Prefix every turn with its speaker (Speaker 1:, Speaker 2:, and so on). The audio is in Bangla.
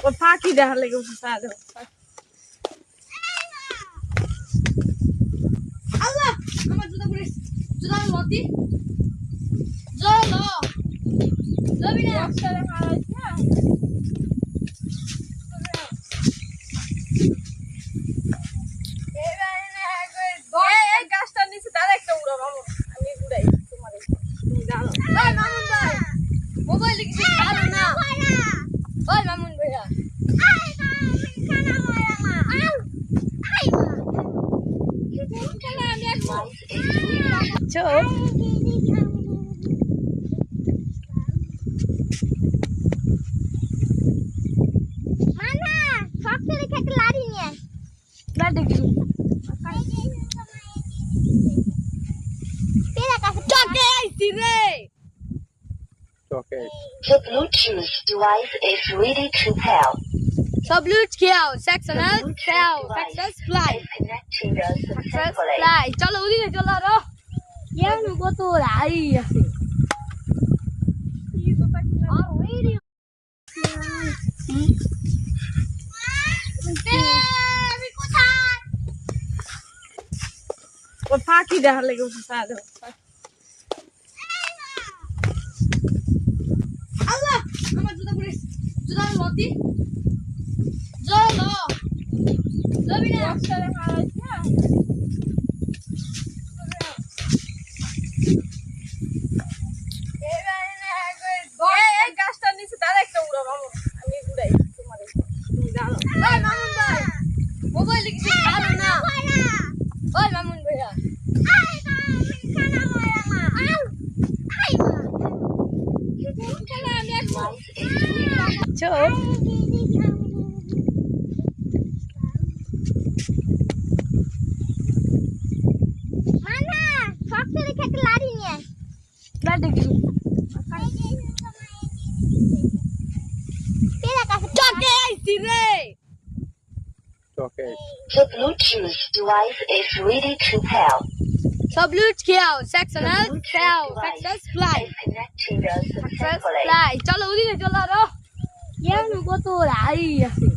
Speaker 1: ও ফাঁকি দেখার লেগে উঠেছে আল্লাহ আমার জুতা পরে জুতা লতি জল লবি না একসাথে হারাইছে এই গাছটার নিচে তার একটা উড়ো মামু আমি উড়াই তোমার তুমি জানো এই মামুন ভাই মোবাইল কিছু ভালো না ওই মামুন ভাইয়া চোখ
Speaker 2: মানা সব ছেলে খেতে লাড়ি নিয়ে
Speaker 1: লাড়ি গিরি
Speaker 2: তেরা কাছে
Speaker 1: চকে আইছি রে
Speaker 3: Okay.
Speaker 4: The Bluetooth device is ready to pair.
Speaker 1: সব লুট খেয়াও সেকশনাল
Speaker 4: The Bluetooth
Speaker 1: খেয়াও
Speaker 4: device
Speaker 1: successfully
Speaker 4: is connected
Speaker 1: success
Speaker 4: successfully.
Speaker 1: ফ্লাই চলো ওদিকে চলো আরো কেন কত রাই আছে ও ফাঁকি দেখার লেগে উঠেছে আল্লাহ আমার জুতা পরে জুতা লতি জল লবি না একসাথে হারাইছে এই গাছটার নিচে তার একটা উড়ো মামু আমি উড়াই তোমার তুমি জানো ওই মামুন ভাই মোবাইল কিছু ভালো না ওই মামুন ভাইয়া চোখ
Speaker 2: মানা সব ছেলে খেতে লাড়ি নিয়ে
Speaker 1: লাড়ি গিরি
Speaker 2: তেরা কাছে
Speaker 1: চকে আইছি রে
Speaker 3: Okay.
Speaker 4: The Bluetooth device is ready to pair.
Speaker 1: সব লুট খেয়াও সেকশনাল
Speaker 4: The
Speaker 1: খেয়াও
Speaker 4: Bluetooth
Speaker 1: সাকসেস
Speaker 4: device
Speaker 1: ফ্লাই
Speaker 4: is connected
Speaker 1: সাকসেস
Speaker 4: successfully.
Speaker 1: ফ্লাই চলো ওদিকে চলো আরো কেন কত রাই আছে